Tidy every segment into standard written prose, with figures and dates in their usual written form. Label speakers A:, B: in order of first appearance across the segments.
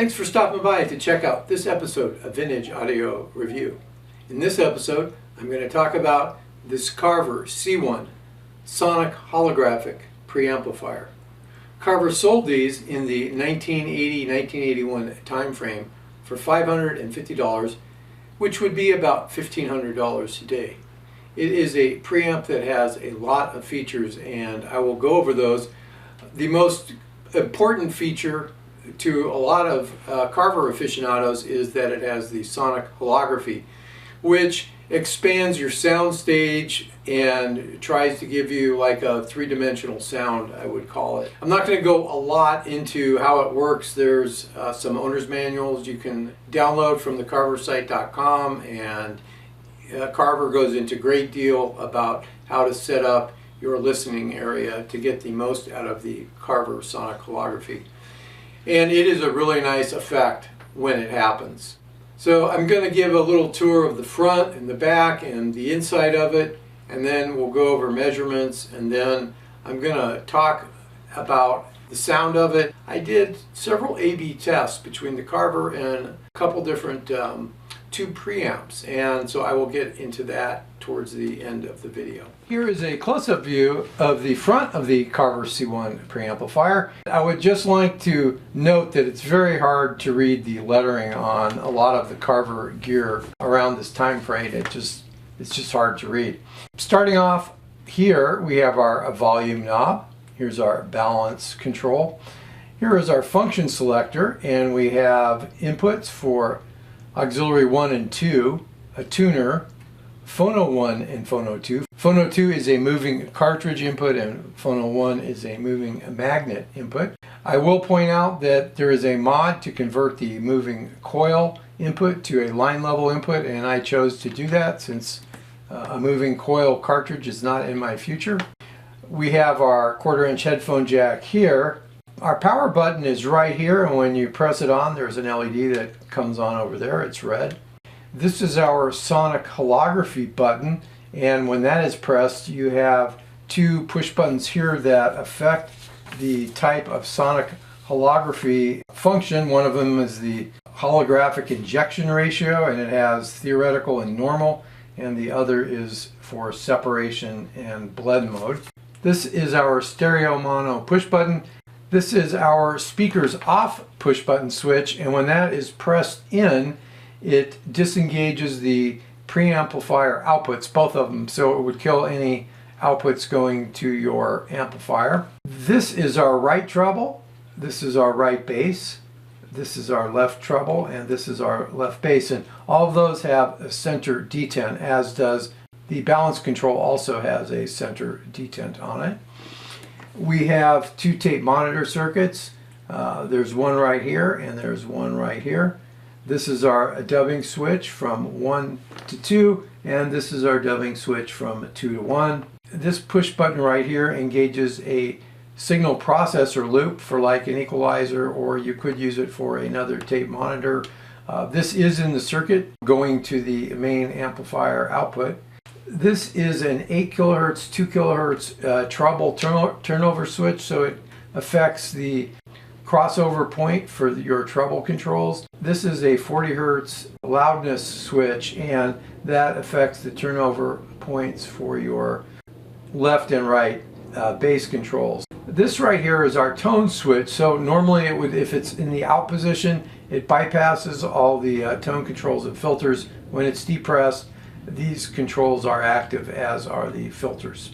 A: Thanks for stopping by to check out this episode of Vintage Audio Review. In this episode, I'm going to talk about this Carver C-1 sonic holographic preamplifier. Carver sold these in the 1980-1981 time frame for $550, which would be about $1,500 today. It is a preamp that has a lot of features, and I will go over those. The most important feature to a lot of Carver aficionados is that it has the sonic holography, which expands your sound stage and tries to give you like a three-dimensional sound, I would call it. I'm not going to go a lot into how it works. There's some owner's manuals you can download from the carversite.com, and Carver goes into a great deal about how to set up your listening area to get the most out of the Carver sonic holography. And it is a really nice effect when it happens. So I'm going to give a little tour of the front and the back and the inside of it, and then we'll go over measurements, and then I'm going to talk about the sound of it. I did several A/B tests between the Carver and a couple different tube preamps, and so I will get into that towards the end of the video. Here is a close-up view of the front of the Carver C-1 preamplifier. I would just like to note that it's very hard to read the lettering on a lot of the Carver gear around this time frame. It's just hard to read. Starting off here, we have our volume knob. Here's our balance control. Here is our function selector, and we have inputs for auxiliary 1 and 2, a tuner, phono 1 and phono 2. Phono 2 is a moving cartridge input, and phono 1 is a moving magnet input. I will point out that there is a mod to convert the moving coil input to a line level input, and I chose to do that since a moving coil cartridge is not in my future. We have our 1/4-inch headphone jack here. Our power button is right here, and when you press it on, there's an LED that comes on over there. It's red. This is our sonic holography button, and when that is pressed, you have two push buttons here that affect the type of sonic holography function. One of them is the holographic injection ratio, and it has theoretical and normal, and the other is for separation and blend mode. This is our stereo mono push button. This is our speakers off push button switch, and when that is pressed in, it disengages the preamplifier outputs, both of them, so it would kill any outputs going to your amplifier. This is our right treble, this is our right bass, this is our left treble, and this is our left bass, and all of those have a center detent, as does the balance control, also has a center detent on it. We have two tape monitor circuits. There's one right here and there's one right here. This is our dubbing switch from 1 to 2, and this is our dubbing switch from 2 to 1. This push button right here engages a signal processor loop for like an equalizer, or you could use it for another tape monitor. This is in the circuit going to the main amplifier output. This is an 8 kilohertz, 2 kilohertz treble turnover switch, so it affects the crossover point for your treble controls. This is a 40 hertz loudness switch, and that affects the turnover points for your left and right bass controls. This right here is our tone switch, so normally it would, if it's in the out position, it bypasses all the tone controls and filters. When it's depressed, these controls are active, as are the filters.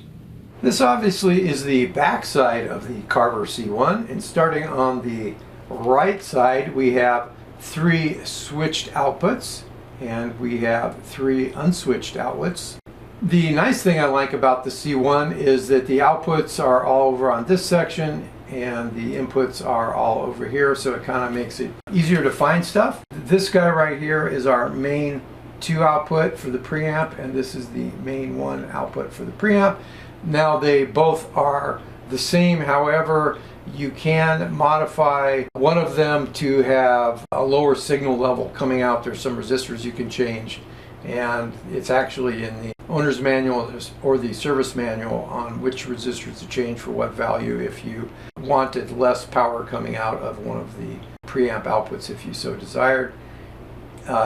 A: This obviously is the back side of the Carver C-1, and starting on the right side we have 3 switched outputs and we have 3 unswitched outlets. The nice thing I like about the C-1 is that the outputs are all over on this section and the inputs are all over here, so it kind of makes it easier to find stuff. This guy right here is our main 2 output for the preamp, and this is the main 1 output for the preamp. Now they both are the same, however you can modify one of them to have a lower signal level coming out. There's some resistors you can change, and it's actually in the owner's manual or the service manual on which resistors to change for what value if you wanted less power coming out of one of the preamp outputs if you so desired.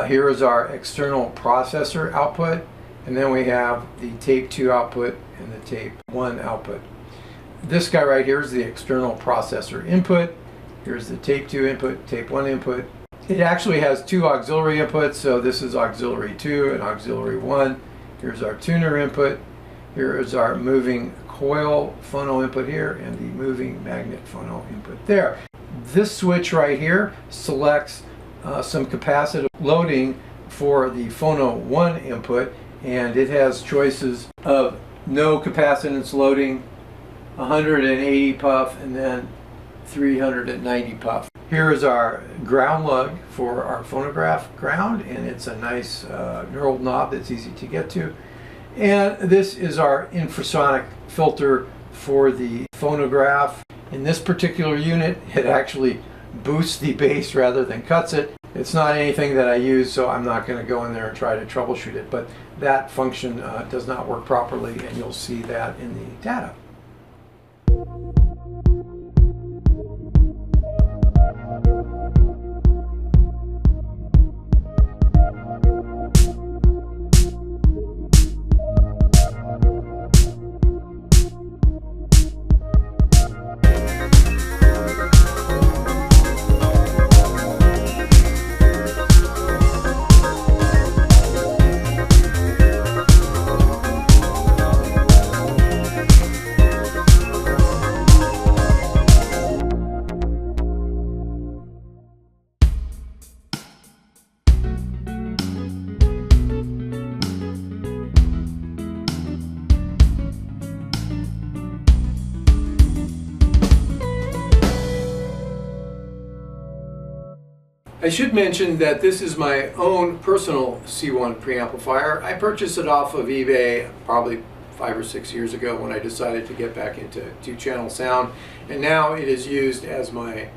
A: Here is our external processor output, and then we have the tape 2 output and the tape 1 output. This guy right here is the external processor input. Here's the tape 2 input, tape 1 input. It actually has 2 auxiliary inputs, so this is auxiliary 2 and auxiliary 1. Here's our tuner input. Here is our moving coil phono input here and the moving magnet phono input there. This switch right here selects some capacitive loading for the phono 1 input, and it has choices of no capacitance loading, 180 puff, and then 390 puff. Here is our ground lug for our phonograph ground, and it's a nice knurled knob that's easy to get to. And this is our infrasonic filter for the phonograph. In this particular unit, it actually boosts the bass rather than cuts it. It's not anything that I use, so I'm not going to go in there and try to troubleshoot it, but that function does not work properly, and you'll see that in the data. I should mention that this is my own personal C1 preamplifier. I purchased it off of eBay probably 5 or 6 years ago when I decided to get back into 2-channel sound, and now it is used as my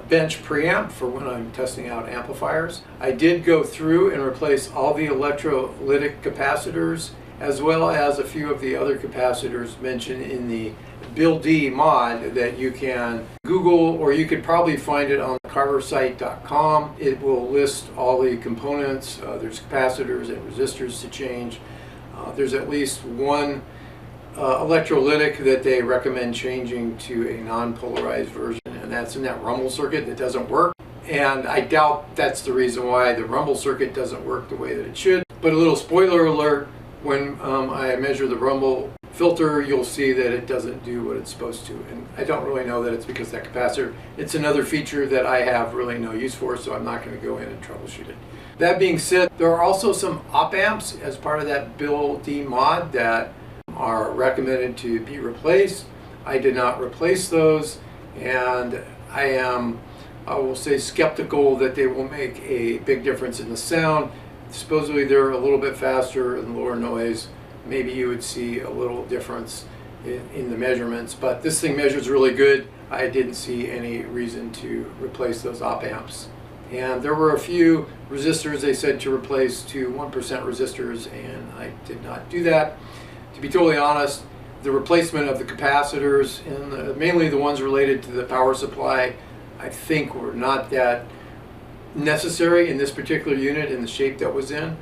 A: bench preamp for when I'm testing out amplifiers. I did go through and replace all the electrolytic capacitors as well as a few of the other capacitors mentioned in the Bill D mod that you can Google, or you could probably find it on carversite.com. It will list all the components. There's capacitors and resistors to change. There's at least one electrolytic that they recommend changing to a non-polarized version, and that's in that rumble circuit that doesn't work. And I doubt that's the reason why the rumble circuit doesn't work the way that it should. But a little spoiler alert, when I measure the rumble filter, you'll see that it doesn't do what it's supposed to. And I don't really know that it's because of that capacitor. It's another feature that I have really no use for, so I'm not going to go in and troubleshoot it. That being said, there are also some op amps as part of that Bill D mod that are recommended to be replaced. I did not replace those, and I will say, skeptical that they will make a big difference in the sound. Supposedly they're a little bit faster and lower noise. Maybe you would see a little difference in the measurements, but this thing measures really good. I didn't see any reason to replace those op amps. And there were a few resistors they said to replace to 1% resistors, and I did not do that. To be totally honest, the replacement of the capacitors, and mainly the ones related to the power supply, I think were not that necessary in this particular unit in the shape that was in.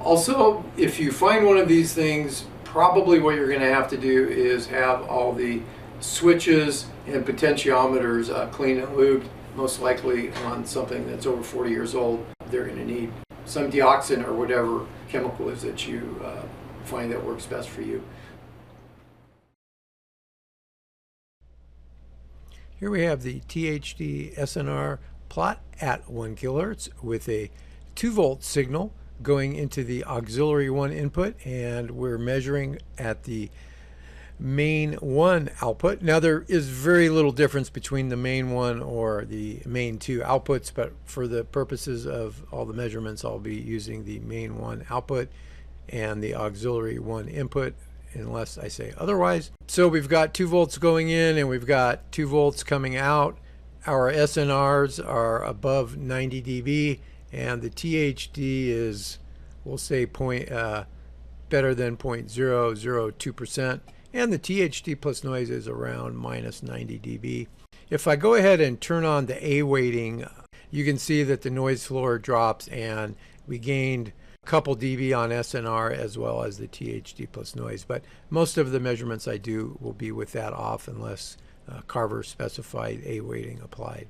A: Also, if you find one of these things, probably what you're going to have to do is have all the switches and potentiometers clean and lubed, most likely on something that's over 40 years old. They're going to need some dioxin or whatever chemical is that you find that works best for you. Here we have the THD SNR plot at 1 kHz with a 2-volt signal going into the auxiliary 1 input, and we're measuring at the main 1 output. Now, there is very little difference between the main 1 or the main 2 outputs, but for the purposes of all the measurements, I'll be using the main 1 output and the auxiliary 1 input, unless I say otherwise. So we've got 2 volts going in and we've got 2 volts coming out. Our SNRs are above 90 dB, and the THD is, we'll say, better than 0.002%, and the THD plus noise is around minus 90 dB. If I go ahead and turn on the A weighting, you can see that the noise floor drops and we gained a couple dB on SNR as well as the THD plus noise. But most of the measurements I do will be with that off unless Carver specified A weighting applied.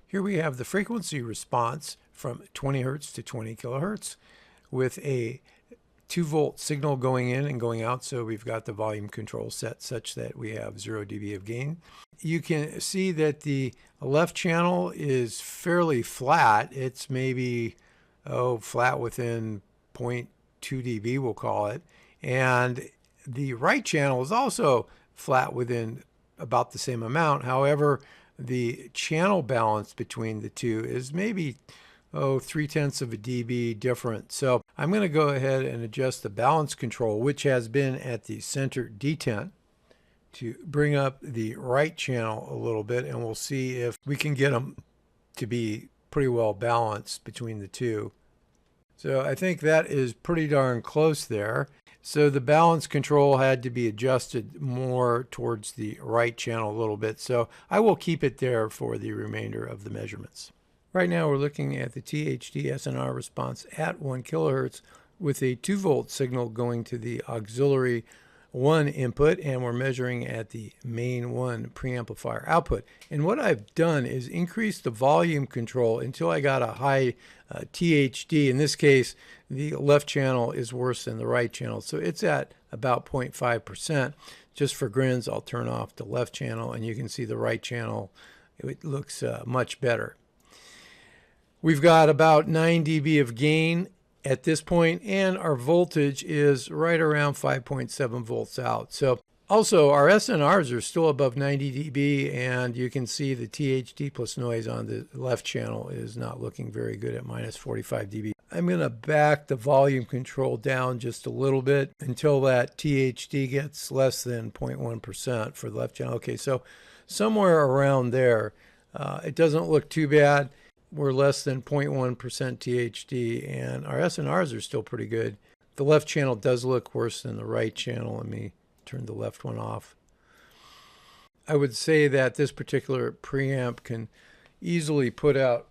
A: Here we have the frequency response from 20 Hertz to 20 kilohertz with a 2-volt signal going in and going out, so we've got the volume control set such that we have 0 dB of gain. You can see that the left channel is fairly flat. It's maybe flat within 0.2 dB, we'll call it. And the right channel is also flat within about the same amount. However, the channel balance between the two is maybe 0.3 of a dB different. So I'm going to go ahead and adjust the balance control, which has been at the center detent, to bring up the right channel a little bit, and we'll see if we can get them to be pretty well balanced between the two. So I think that is pretty darn close there. So the balance control had to be adjusted more towards the right channel a little bit. So I will keep it there for the remainder of the measurements. Right now we're looking at the THD SNR response at 1 kilohertz with a 2-volt signal going to the auxiliary 1 input, and we're measuring at the main 1 preamplifier output. And what I've done is increase the volume control until I got a high THD. In this case, the left channel is worse than the right channel, so it's at about 0.5%. Just for grins, I'll turn off the left channel, and you can see the right channel. It looks much better. We've got about 9 dB of gain at this point, and our voltage is right around 5.7 volts out. So also our SNRs are still above 90 dB, and you can see the THD plus noise on the left channel is not looking very good at minus 45 dB. I'm going to back the volume control down just a little bit until that THD gets less than 0.1% for the left channel. Okay, so somewhere around there. It doesn't look too bad. We're less than 0.1% THD, and our SNRs are still pretty good. The left channel does look worse than the right channel. Let me turn the left one off. I would say that this particular preamp can easily put out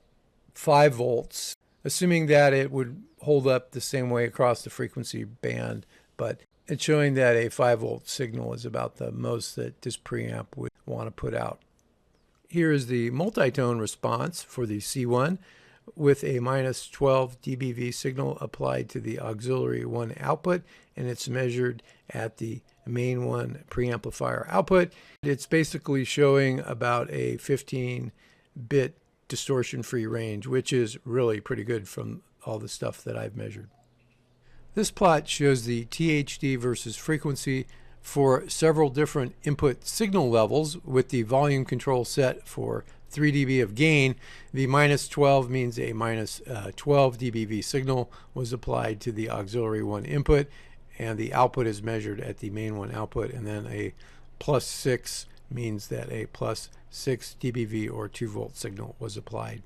A: 5 volts, assuming that it would hold up the same way across the frequency band, but it's showing that a 5-volt signal is about the most that this preamp would want to put out. Here is the multi-tone response for the C1 with a minus 12 dBV signal applied to the auxiliary 1 output, and it's measured at the main 1 preamplifier output. It's basically showing about a 15-bit distortion-free range, which is really pretty good from all the stuff that I've measured. This plot shows the THD versus frequency for several different input signal levels with the volume control set for 3 dB of gain. The minus 12 means a minus 12 dBV signal was applied to the auxiliary 1 input, and the output is measured at the main 1 output, and then a plus 6 means that a plus 6 dBV or 2-volt signal was applied.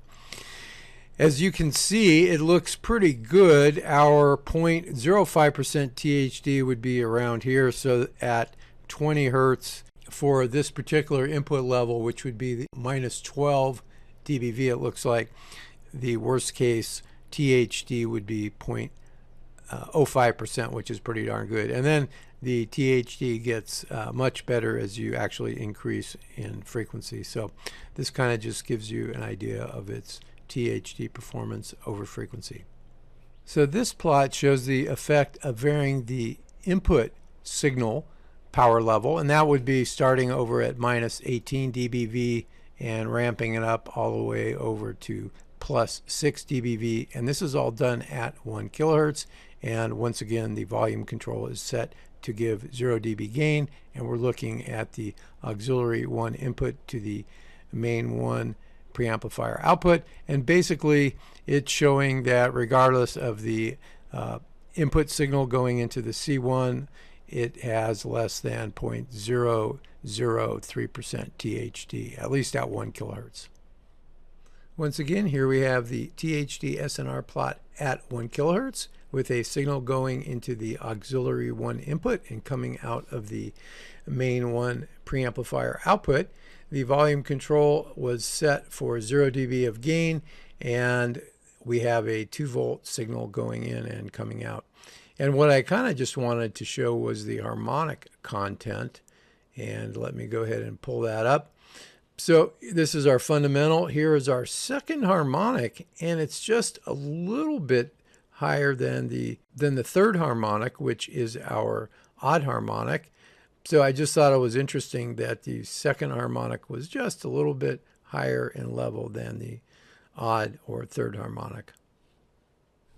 A: As you can see, it looks pretty good. Our 0.05% THD would be around here, so at 20 Hertz for this particular input level, which would be the minus 12 dBV, it looks like the worst case THD would be 0.05%, which is pretty darn good. And then the THD gets much better as you actually increase in frequency. So this kind of just gives you an idea of its THD performance over frequency. So this plot shows the effect of varying the input signal power level, and that would be starting over at minus 18 dBV and ramping it up all the way over to plus 6 dBV, and this is all done at 1 kilohertz. And once again, the volume control is set to give 0 dB gain, and we're looking at the auxiliary 1 input to the main 1 preamplifier output, and basically it's showing that regardless of the input signal going into the C1, it has less than 0.003% THD, at least at 1 kilohertz. Once again, here we have the THD SNR plot at 1 kilohertz with a signal going into the auxiliary 1 input and coming out of the main 1 preamplifier output. The volume control was set for 0 dB of gain, and we have a 2-volt signal going in and coming out. And what I kind of just wanted to show was the harmonic content. And let me go ahead and pull that up. So this is our fundamental. Here is our second harmonic, and it's just a little bit higher than the third harmonic, which is our odd harmonic. So I just thought it was interesting that the second harmonic was just a little bit higher in level than the odd or third harmonic.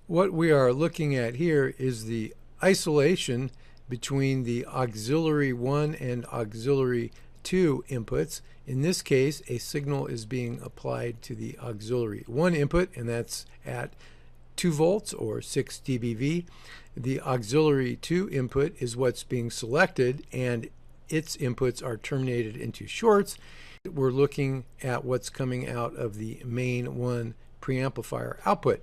A: What we are looking at here is the isolation between the auxiliary 1 and auxiliary 2 inputs. In this case, a signal is being applied to the auxiliary 1 input, and that's at 2 volts or 6 dBV. The auxiliary 2 input is what's being selected, and its inputs are terminated into shorts. We're looking at what's coming out of the main 1 preamplifier output.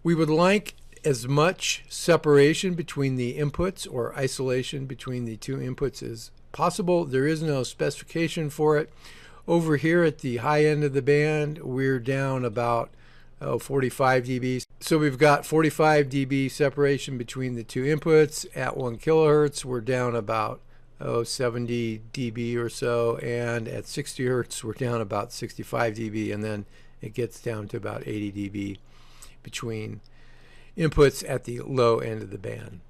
A: We would like as much separation between the inputs or isolation between the two inputs as possible. There is no specification for it. Over here at the high end of the band, we're down about 45 dB. So we've got 45 dB separation between the two inputs. At 1 kilohertz, we're down about 70 dB or so, and at 60 hertz, we're down about 65 dB, and then it gets down to about 80 dB between inputs at the low end of the band.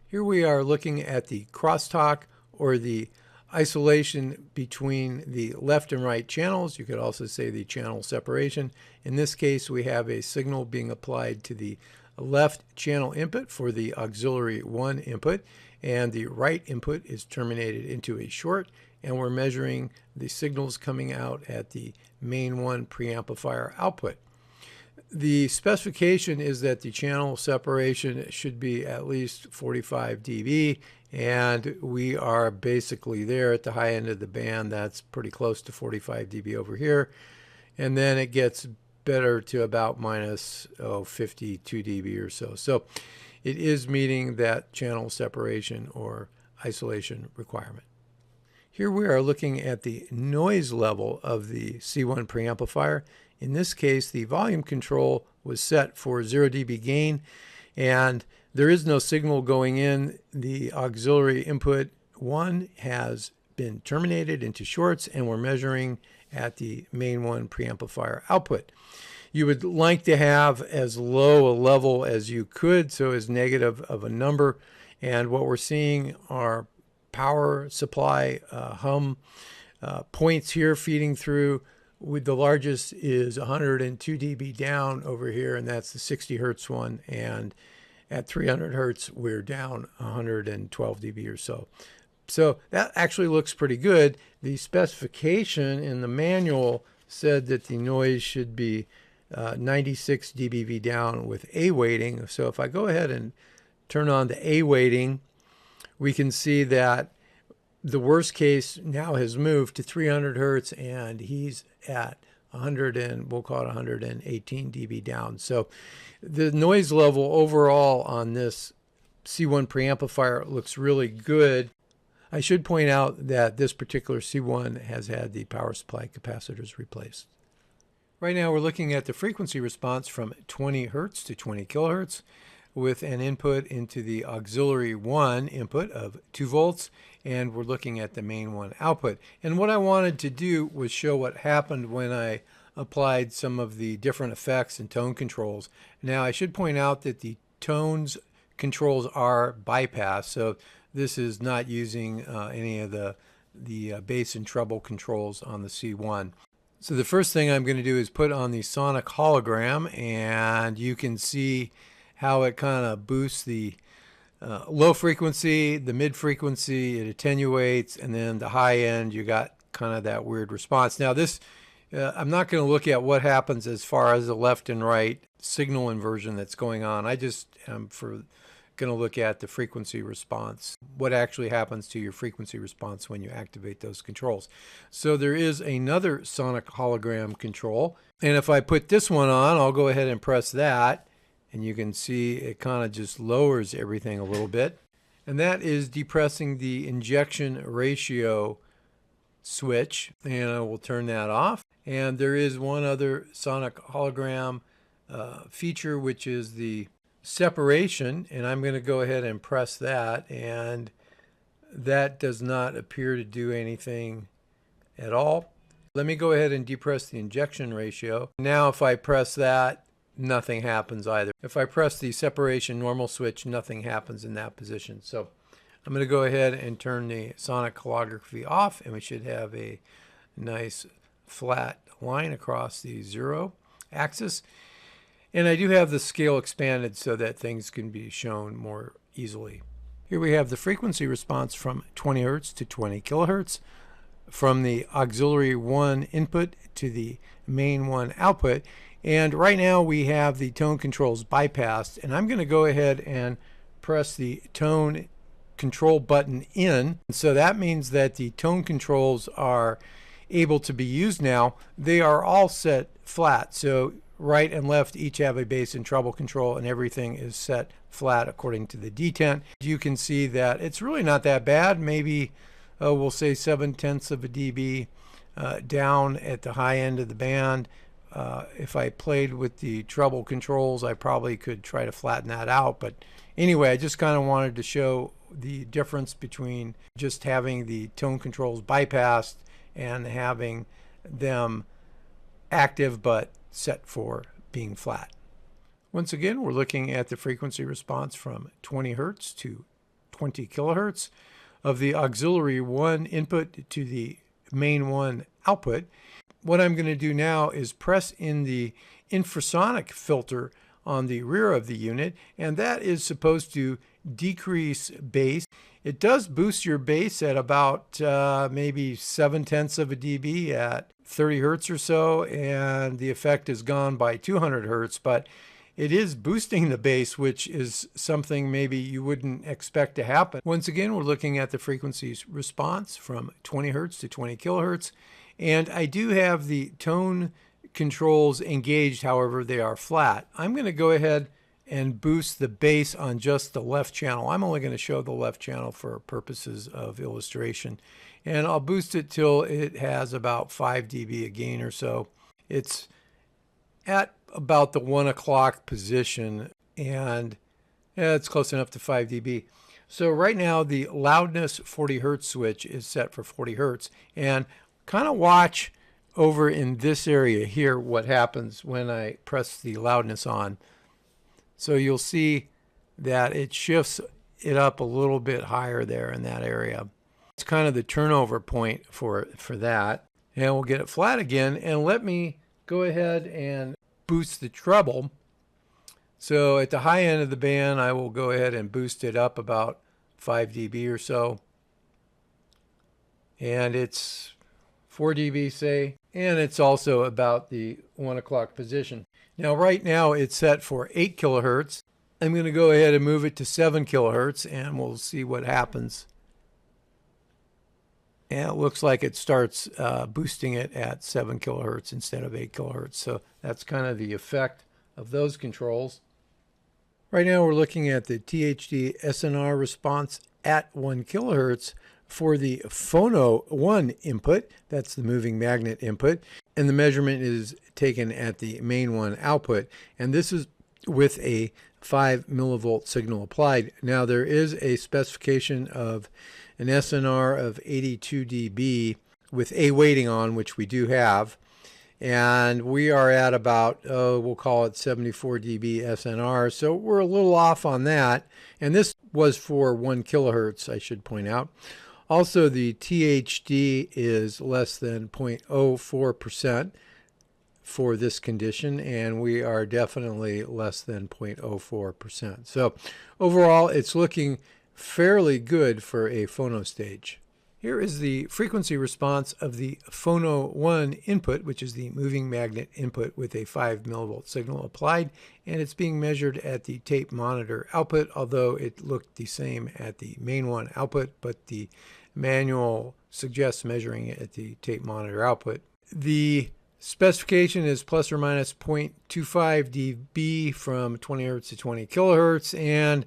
A: Here we are looking at the crosstalk, or the isolation between the left and right channels. You could also say the channel separation. In this case, we have a signal being applied to the left channel input for the auxiliary 1 input, and the right input is terminated into a short, and we're measuring the signals coming out at the main 1 preamplifier output. The specification is that the channel separation should be at least 45 dB, and we are basically there at the high end of the band. That's pretty close to 45 dB over here, and then it gets better to about minus 52 dB or so. So it is meeting that channel separation or isolation requirement. Here we are looking at the noise level of the C1 preamplifier. In this case, the volume control was set for 0 dB gain, and there is no signal going in. The auxiliary input 1 has been terminated into shorts, and we're measuring at the main 1 preamplifier output. You would like to have as low a level as you could, so as negative of a number, and what we're seeing are power supply hum points here feeding through. With the largest is 102 dB down over here, and that's the 60 hertz one, and at 300 hertz we're down 112 dB or so. So that actually looks pretty good. The specification in the manual said that the noise should be 96 dBV down with A weighting. So if I go ahead and turn on the A weighting, we can see that the worst case now has moved to 300 hertz, and he's at 100 and we'll call it 118 dB down. So the noise level overall on this C1 preamplifier looks really good. I should point out that this particular C1 has had the power supply capacitors replaced. Right now we're looking at the frequency response from 20 hertz to 20 kilohertz with an input into the auxiliary 1 input of 2 volts, and we're looking at the main 1 output. And what I wanted to do was show what happened when I applied some of the different effects and tone controls. Now I should point out that the tones controls are bypassed, so this is not using any of the bass and treble controls on the C1. So the first thing I'm going to do is put on the sonic hologram, and you can see how it kind of boosts the low frequency, the mid frequency, it attenuates, and then the high end you got kind of that weird response. Now this, I'm not going to look at what happens as far as the left and right signal inversion that's going on. I just am going to look at the frequency response, what actually happens to your frequency response when you activate those controls. So there is another sonic hologram control, and if I put this one on, I'll go ahead and press that, and you can see it kind of just lowers everything a little bit, and that is depressing the injection ratio switch, and I will turn that off. And there is one other sonic hologram feature, which is the separation, and I'm going to go ahead and press that, and that does not appear to do anything at all. Let me go ahead and depress the injection ratio. Now if I press that, nothing happens either. If I press the separation normal switch, nothing happens in that position. So I'm going to go ahead and turn the sonic holography off, and we should have a nice flat line across the 0 axis. And I do have the scale expanded so that things can be shown more easily. Here we have the frequency response from 20 Hz to 20 kilohertz, from the auxiliary 1 input to the main 1 output. And right now we have the tone controls bypassed, and I'm going to go ahead and press the tone control button in. So that means that the tone controls are able to be used now. They are all set flat, so right and left each have a bass and treble control, and everything is set flat according to the detent. You can see that it's really not that bad. Maybe we'll say 0.7 of a dB down at the high end of the band. If I played with the treble controls, I probably could try to flatten that out. But anyway, I just kind of wanted to show the difference between just having the tone controls bypassed and having them active but set for being flat. Once again, we're looking at the frequency response from 20 Hz to 20 kilohertz of the auxiliary 1 input to the main 1 output. What I'm going to do now is press in the infrasonic filter on the rear of the unit, and that is supposed to decrease bass. It does boost your bass at about maybe 0.7 of a dB at 30 Hertz or so, and the effect is gone by 200 Hertz, but it is boosting the bass, which is something maybe you wouldn't expect to happen. Once again, we're looking at the frequencies response from 20 Hertz to 20 kilohertz, and I do have the tone controls engaged, however they are flat. I'm going to go ahead and boost the bass on just the left channel. I'm only going to show the left channel for purposes of illustration, and I'll boost it till it has about 5 dB a gain or so. It's at about the 1 o'clock position, and it's close enough to 5 dB. So right now the loudness 40 Hertz switch is set for 40 Hertz, and kind of watch over in this area here what happens when I press the loudness on. So you'll see that it shifts it up a little bit higher there in that area. It's kind of the turnover point for that. And we'll get it flat again, and let me go ahead and boost the treble. So at the high end of the band, I will go ahead and boost it up about 5 dB or so. And it's 4 dB, say, and it's also about the 1 o'clock position. Now right now it's set for 8 kilohertz. I'm going to go ahead and move it to 7 kilohertz, and we'll see what happens. And it looks like it starts boosting it at 7 kilohertz instead of 8 kilohertz. So that's kind of the effect of those controls. Right now we're looking at the THD SNR response at 1 kilohertz for the phono 1 input. That's the moving magnet input. And the measurement is taken at the main 1 output. And this is with a 5 millivolt signal applied. Now there is a specification of an SNR of 82 dB with a weighting on, which we do have. And we are at about, we'll call it 74 dB SNR. So we're a little off on that. And this was for 1 kilohertz, I should point out. Also, the THD is less than 0.04% for this condition, and we are definitely less than 0.04%. So overall, it's looking fairly good for a phono stage. Here is the frequency response of the phono 1 input, which is the moving magnet input with a 5 millivolt signal applied, and it's being measured at the tape monitor output, although it looked the same at the main 1 output, but the manual suggests measuring it at the tape monitor output. The specification is plus or minus 0.25 dB from 20 Hertz to 20 kilohertz, and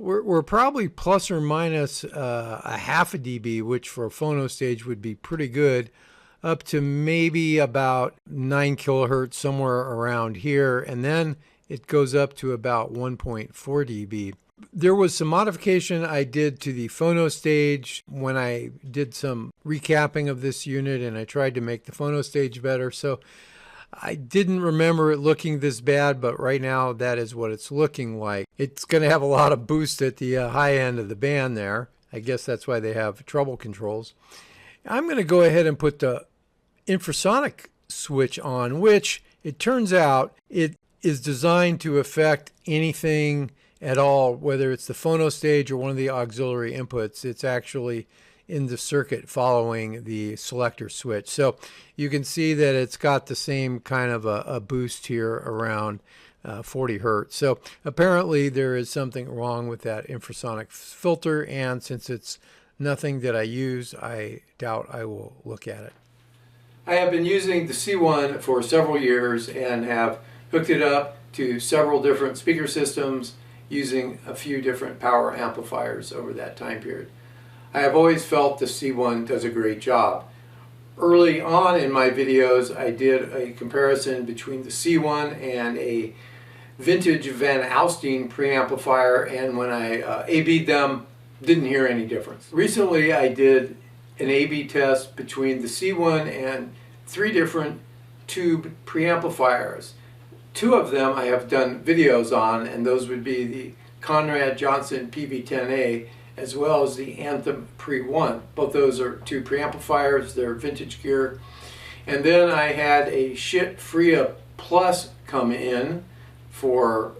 A: We're probably plus or minus a half a dB, which for a phono stage would be pretty good, up to maybe about 9 kilohertz, somewhere around here, and then it goes up to about 1.4 dB. There was some modification I did to the phono stage when I did some recapping of this unit, and I tried to make the phono stage better. So I didn't remember it looking this bad, but right now that is what it's looking like. It's going to have a lot of boost at the high end of the band there. I guess that's why they have treble controls. I'm going to go ahead and put the infrasonic switch on, which it turns out it is designed to affect anything at all, whether it's the phono stage or one of the auxiliary inputs. It's actually in the circuit following the selector switch. So you can see that it's got the same kind of a boost here around 40 hertz. So apparently there is something wrong with that infrasonic filter, and since it's nothing that I use, I doubt I will look at it. I have been using the C1 for several years and have hooked it up to several different speaker systems using a few different power amplifiers over that time period. I have always felt the C1 does a great job. Early on in my videos, I did a comparison between the C1 and a vintage Van Alstyne preamplifier, and when I A-B'd them, didn't hear any difference. Recently, I did an A-B test between the C1 and 3 different tube preamplifiers. 2 of them I have done videos on, and those would be the Conrad Johnson PV10A as well as the Anthem Pre-1. Both those are 2 preamplifiers, they're vintage gear. And then I had a Schiit Freya Plus come in for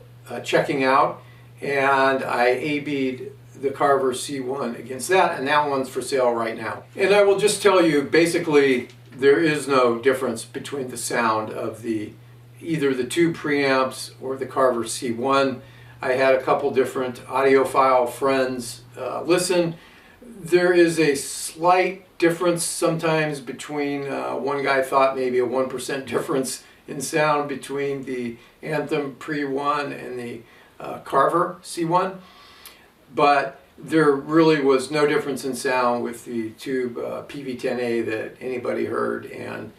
A: checking out, and I A-B'd the Carver C1 against that, and that one's for sale right now. And I will just tell you, basically, there is no difference between the sound of either the 2 preamps or the Carver C1. I had a couple different audiophile friends listen. There is a slight difference sometimes between, one guy thought maybe a 1% difference in sound between the Anthem Pre-1 and the Carver C1, but there really was no difference in sound with the tube PV10A that anybody heard. And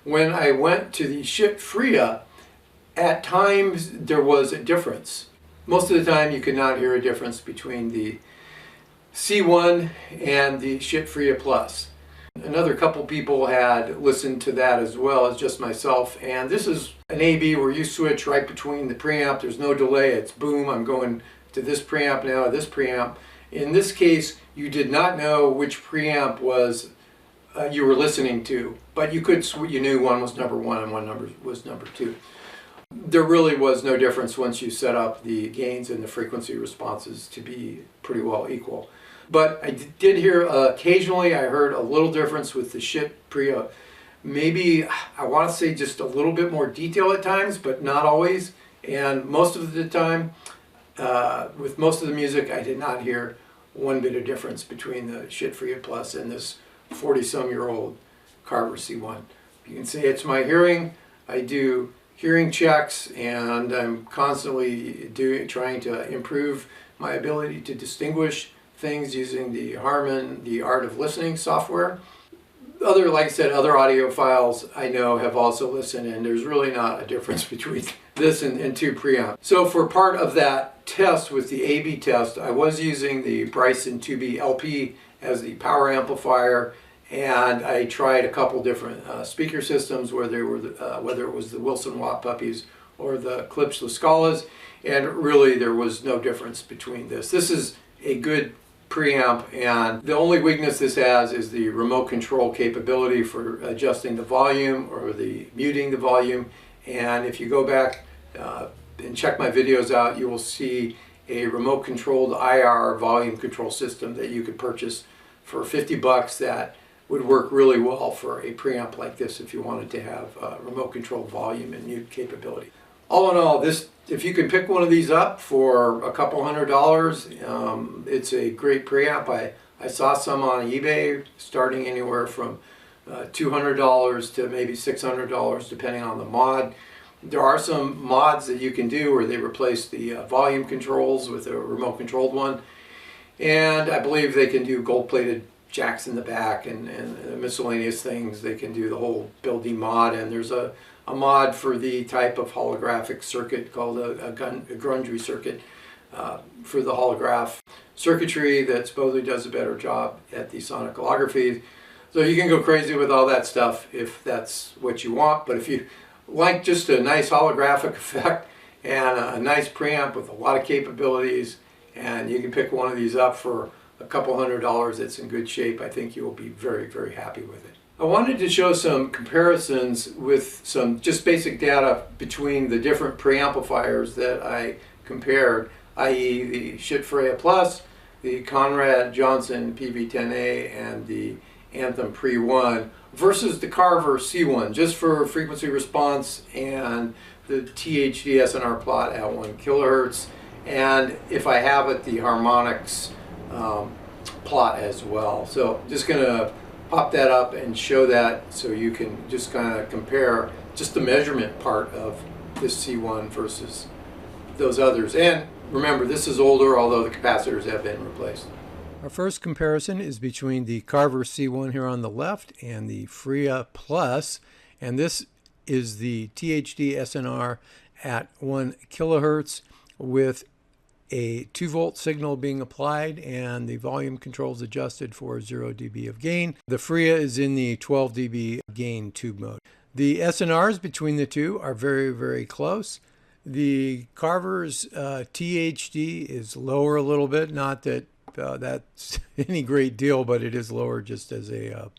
A: when I went to the Schiit Freya, at times there was a difference. Most of the time you could not hear a difference between the C1 and the Schiit Freya Plus. Another couple people had listened to that as well as just myself, and this is an A-B where you switch right between the preamp. There's no delay, it's boom, I'm going to this preamp now, this preamp. In this case, you did not know which preamp was you were listening to, but you knew one was number 1 and one was number 2. There really was no difference once you set up the gains and the frequency responses to be pretty well equal. But I did hear occasionally, I heard a little difference with the Schiit Freya. Maybe, I want to say just a little bit more detail at times, but not always. And most of the time, with most of the music, I did not hear one bit of difference between the Schiit Freya Plus and this 40-some-year-old Carver C1. You can say it's my hearing. I do hearing checks, and I'm constantly trying to improve my ability to distinguish things using the Harman, the Art of Listening software. Like I said, other audiophiles I know have also listened, and there's really not a difference between this and 2 preamps. So for part of that test with the A-B test, I was using the Bryson 2B LP as the power amplifier, and I tried a couple different speaker systems, whether it was the Wilson Watt Puppies or the Klipsch Scalas, and really there was no difference between this. This is a good preamp, and the only weakness this has is the remote control capability for adjusting the volume or the muting the volume. And if you go back and check my videos out, you will see a remote controlled IR volume control system that you could purchase for 50 bucks that would work really well for a preamp like this if you wanted to have remote control volume and mute capability. All in all, if you can pick one of these up for a couple $100, it's a great preamp. I saw some on eBay starting anywhere from $200 to maybe $600 depending on the mod. There are some mods that you can do where they replace the volume controls with a remote controlled one. And I believe they can do gold-plated jacks in the back and miscellaneous things. They can do the whole building mod, and there's a mod for the type of holographic circuit called a Grundry circuit for the holograph circuitry that supposedly does a better job at the sonic holography. So you can go crazy with all that stuff if that's what you want, but if you like just a nice holographic effect and a nice preamp with a lot of capabilities, and you can pick one of these up for a couple $100 that's in good shape, I think you will be very, very happy with it. I wanted to show some comparisons with some just basic data between the different preamplifiers that I compared, i.e. the Schiit Freya Plus, the Conrad Johnson PV10A, and the Anthem Pre-1 versus the Carver C-1, just for frequency response and the THD SNR plot at 1 kilohertz. And if I have it, the harmonics plot as well. So just going to pop that up and show that so you can just kind of compare just the measurement part of this C1 versus those others. And remember, this is older, although the capacitors have been replaced. Our first comparison is between the Carver C1 here on the left and the Freya Plus, and this is the THD SNR at 1 kilohertz with a 2-volt signal being applied and the volume controls adjusted for 0 dB of gain. The Freya is in the 12 dB gain tube mode. The SNRs between the two are very, very close. The Carver's THD is lower a little bit, not that that's any great deal, but it is lower just as a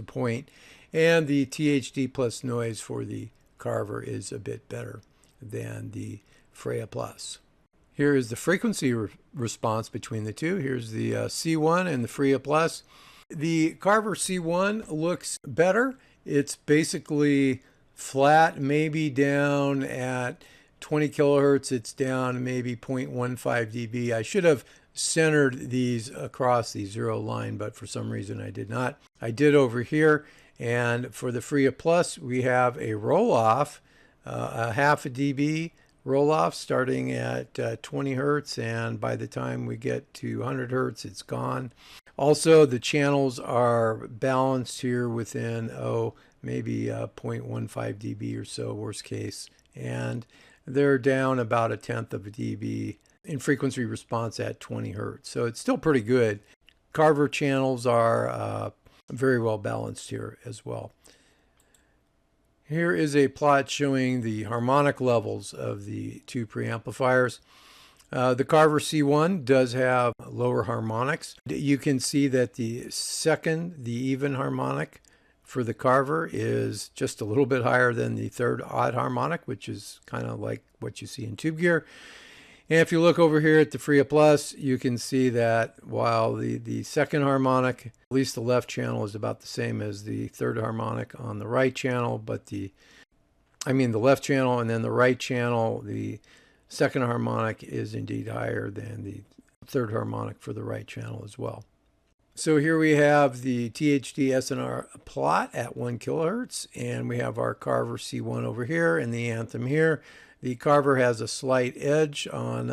A: point. And the THD plus noise for the Carver is a bit better than the Freya Plus. Here is the frequency response between the two. Here's the C1 and the Freya Plus. The Carver C1 looks better. It's basically flat, maybe down at 20 kilohertz. It's down maybe 0.15 dB. I should have centered these across the zero line, but for some reason I did not. I did over here. And for the Freya Plus, we have a roll-off, a half a dB roll-off starting at 20 hertz, and by the time we get to 100 hertz, it's gone. Also, the channels are balanced here within, maybe 0.15 dB or so, worst case, and they're down about 1/10 of a dB in frequency response at 20 hertz. So it's still pretty good. Carver channels are very well balanced here as well. Here is a plot showing the harmonic levels of the two preamplifiers. The Carver C1 does have lower harmonics. You can see that the even harmonic for the Carver is just a little bit higher than the third odd harmonic, which is kind of like what you see in tube gear. And if you look over here at the Freya Plus, you can see that while the second harmonic, at least the left channel, is about the same as the third harmonic on the right channel, but the left channel and then the right channel, the second harmonic is indeed higher than the third harmonic for the right channel as well. So here we have the THD SNR plot at 1 kilohertz, and we have our Carver C1 over here and the Anthem here. The Carver has a slight edge on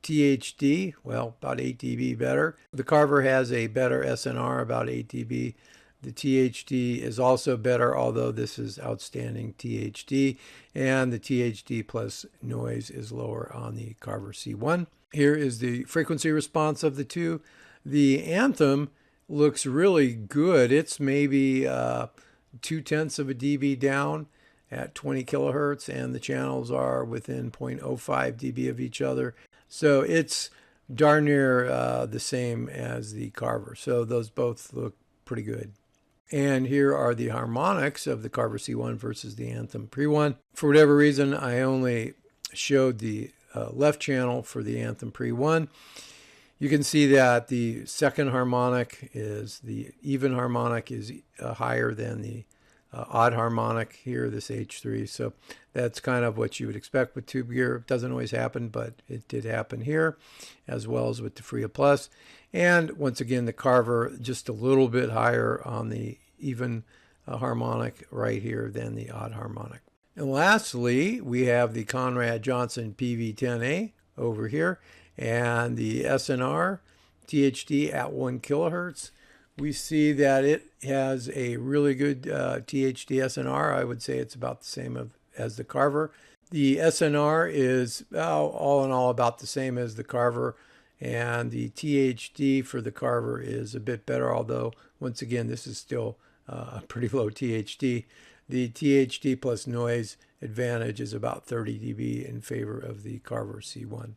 A: THD, well, about 8 dB better. The Carver has a better SNR, about 8 dB. The THD is also better, although this is outstanding THD, and the THD plus noise is lower on the Carver C1. Here is the frequency response of the two. The Anthem looks really good. It's maybe 0.2 of a dB down at 20 kilohertz, and the channels are within 0.05 dB of each other. So it's darn near the same as the Carver. So those both look pretty good. And here are the harmonics of the Carver C1 versus the Anthem Pre-1. For whatever reason, I only showed the left channel for the Anthem Pre-1. You can see that the second harmonic is, the even harmonic is higher than the odd harmonic here, this H3. So that's kind of what you would expect with tube gear. It doesn't always happen, but it did happen here, as well as with the Freya Plus. And once again, the Carver just a little bit higher on the even harmonic right here than the odd harmonic. And lastly, we have the Conrad Johnson PV10A over here and the SNR THD at 1 kilohertz. We see that it has a really good THD SNR. I would say it's about the same as the Carver. The SNR is all in all about the same as the Carver, and the THD for the Carver is a bit better, although once again this is still a pretty low THD. The THD plus noise advantage is about 30 dB in favor of the Carver C1.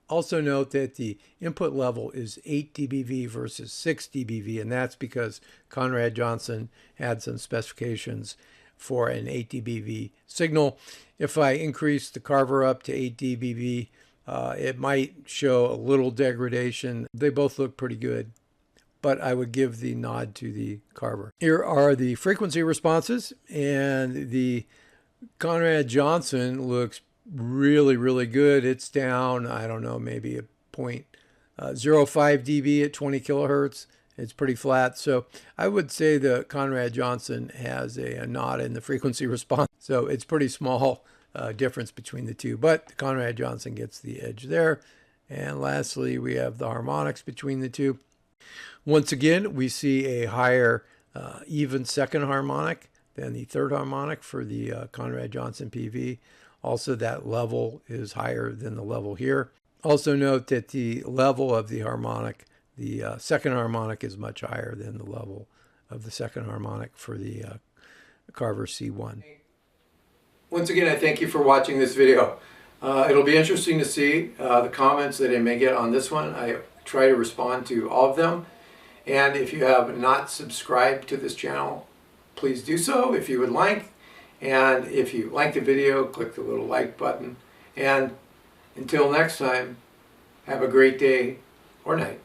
A: Also note that the input level is 8 dBV versus 6 dBV, and that's because Conrad Johnson had some specifications for an 8 dBV signal. If I increase the Carver up to 8 dBV, it might show a little degradation. They both look pretty good, but I would give the nod to the Carver. Here are the frequency responses, and the Conrad Johnson looks really, really good. It's down, I don't know, maybe a 0.05 dB at 20 kilohertz. It's pretty flat. So I would say the Conrad Johnson has a nod in the frequency response. So it's pretty small difference between the two, but the Conrad Johnson gets the edge there. And lastly, we have the harmonics between the two. Once again, we see a higher even second harmonic than the third harmonic for the Conrad Johnson PV. Also, that level is higher than the level here. Also note that the level of the harmonic, the second harmonic, is much higher than the level of the second harmonic for the Carver C1. Once again, I thank you for watching this video. It'll be interesting to see the comments that I may get on this one. I try to respond to all of them. And if you have not subscribed to this channel, please do so if you would like. And if you like the video, click the little like button. And until next time, have a great day or night.